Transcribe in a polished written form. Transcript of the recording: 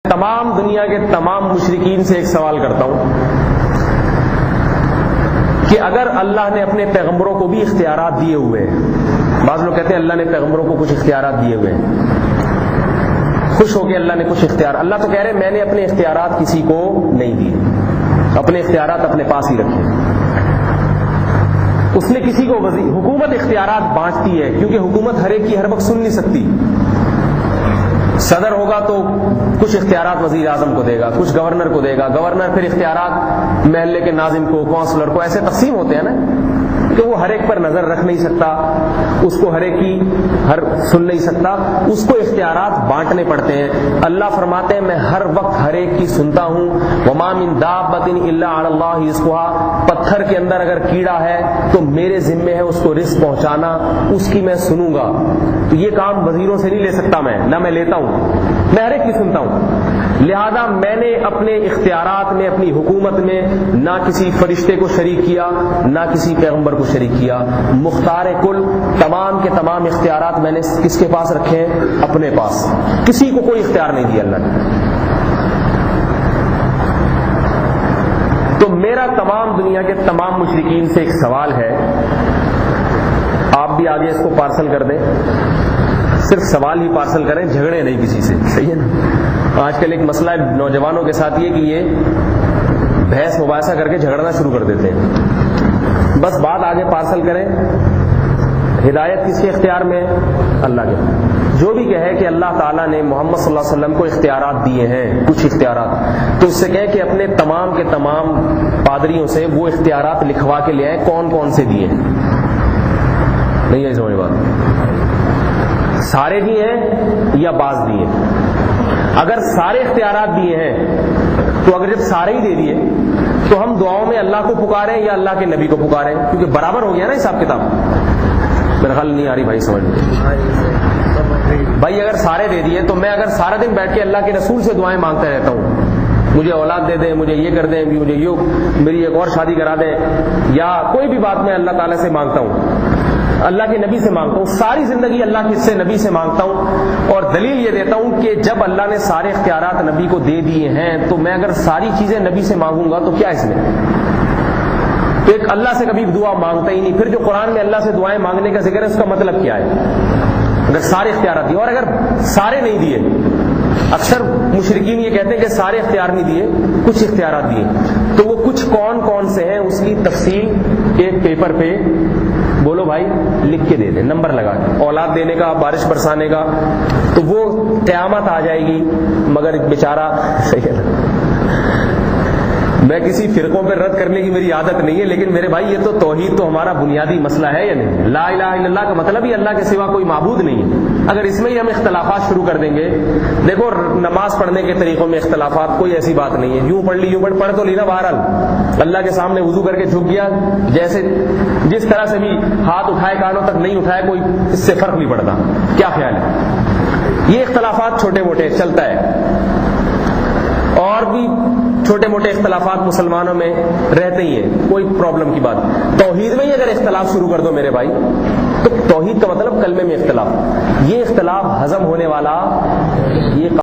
تمام دنیا کے تمام مشرکین سے ایک سوال کرتا ہوں کہ اگر اللہ نے اپنے پیغمبروں کو بھی اختیارات دیے ہوئے ہیں، بعض لوگ کہتے ہیں اللہ نے پیغمبروں کو کچھ اختیارات دیے ہوئے ہیں، خوش ہو کے اللہ نے کچھ اختیار، اللہ تو کہہ رہے ہیں میں نے اپنے اختیارات کسی کو نہیں دیے، اپنے اختیارات اپنے پاس ہی رکھے۔ اس نے کسی کو حکومت اختیارات بانٹتی ہے، کیونکہ حکومت ہر ایک کی ہر وقت سن نہیں سکتی۔ صدر ہوگا تو کچھ اختیارات وزیر اعظم کو دے گا، کچھ گورنر کو دے گا، گورنر پھر اختیارات محلے کے ناظم کو، کونسلر کو، ایسے تقسیم ہوتے ہیں نا، کہ وہ ہر ایک پر نظر رکھ نہیں سکتا، اس کو ہر ایک کی سن نہیں سکتا، اس کو اختیارات بانٹنے پڑتے ہیں۔ اللہ فرماتے ہیں میں ہر وقت ہر ایک کی سنتا ہوں۔ وما من دابۃ الا علی اللہ رزقها، پتھر کے اندر اگر کیڑا ہے تو میرے ذمے ہے اس کو رزق پہنچانا، اس کی میں سنوں گا۔ تو یہ کام وزیروں سے نہیں لے سکتا میں، نہ میں لیتا ہوں، میں ہر ایک کی سنتا ہوں۔ لہذا میں نے اپنے اختیارات میں، اپنی حکومت میں نہ کسی فرشتے کو شریک کیا، نہ کسی پیغمبر کو شریک کیا۔ مختار کل، تمام کے تمام اختیارات میں نے کس کے پاس رکھے ہیں؟ اپنے پاس، کسی کو کوئی اختیار نہیں دیا اللہ نے۔ تو میرا تمام دنیا کے تمام مشرکین سے ایک سوال ہے، آپ بھی آگے اس کو پارسل کر دیں، صرف سوال ہی پارسل کریں، جھگڑے نہیں کسی سے، صحیح ہے نا؟ آج کل ایک مسئلہ ہے نوجوانوں کے ساتھ یہ کہ یہ بحث مباحثہ کر کے جھگڑنا شروع کر دیتے ہیں۔ بس بات آگے پارسل کریں، ہدایت کس کے اختیار میں ہے؟ اللہ کے۔ جو بھی کہے کہ اللہ تعالیٰ نے محمد صلی اللہ علیہ وسلم کو اختیارات دیے ہیں، کچھ اختیارات، تو اس سے کہیں کہ اپنے تمام کے تمام پادریوں سے وہ اختیارات لکھوا کے لے آئیں، کون کون سے دیے ہیں۔ نہیں ہے سمجھ بات؟ سارے دیے ہیں یا بعض دیے؟ اگر سارے اختیارات دیے ہیں تو اگر جب سارے ہی دے دیے تو ہم دعاؤں میں اللہ کو پکاریں یا اللہ کے نبی کو پکاریں؟ کیونکہ برابر ہو گیا نا حساب کتاب۔ میرا خیال نہیں آ رہی بھائی سمجھ میں۔ بھائی اگر سارے دے دیے تو میں اگر سارا دن بیٹھ کے اللہ کے رسول سے دعائیں مانگتا رہتا ہوں، مجھے اولاد دے دیں، مجھے یہ کر دیں، مجھے یہ میری ایک اور شادی کرا دیں، یا کوئی بھی بات میں اللہ تعالیٰ سے مانگتا ہوں، اللہ کے نبی سے مانگتا ہوں، ساری زندگی اللہ کے سے نبی سے مانگتا ہوں، اور دلیل یہ دیتا ہوں کہ جب اللہ نے سارے اختیارات نبی کو دے دیے ہیں تو میں اگر ساری چیزیں نبی سے مانگوں گا تو کیا اس میں؟ تو ایک اللہ سے کبھی دعا مانگتا ہی نہیں، پھر جو قرآن میں اللہ سے دعائیں مانگنے کا ذکر ہے اس کا مطلب کیا ہے؟ اگر سارے اختیارات دیے، اور اگر سارے نہیں دیے، اکثر مشرکین یہ کہتے ہیں کہ سارے اختیار نہیں دیے، کچھ اختیارات دیے، تو وہ کچھ کون کون سے ہیں اس کی تفصیل ایک پیپر پہ بولو بھائی لکھ کے دے دیں، نمبر لگا کے، اولاد دینے کا، بارش برسانے کا، تو وہ قیامت آ جائے گی۔ مگر بیچارہ، صحیح ہے، میں کسی فرقوں پہ رد کرنے کی میری عادت نہیں ہے، لیکن میرے بھائی یہ تو توحید تو ہمارا بنیادی مسئلہ ہے یا نہیں؟ لا الہ الا اللہ کا مطلب ہی اللہ کے سوا کوئی معبود نہیں ہے۔ اگر اس میں ہی ہم اختلافات شروع کر دیں گے، دیکھو نماز پڑھنے کے طریقوں میں اختلافات، کوئی ایسی بات نہیں ہے، یوں پڑھ لی، یوں پڑھ تو لی نا، بہرحال اللہ کے سامنے وضو کر کے جھک گیا، جیسے جس طرح سے بھی ہاتھ اٹھائے کانوں تک نہیں اٹھائے، کوئی اس سے فرق نہیں پڑتا۔ کیا خیال ہے؟ یہ اختلافات چھوٹے موٹے چلتا ہے، اور بھی چھوٹے موٹے اختلافات مسلمانوں میں رہتے ہی ہیں، کوئی پرابلم کی بات۔ توحید میں ہی اگر اختلاف شروع کر دو میرے بھائی، تو توحید کا مطلب کلمے میں اختلاف، یہ اختلاف ہضم ہونے والا یہ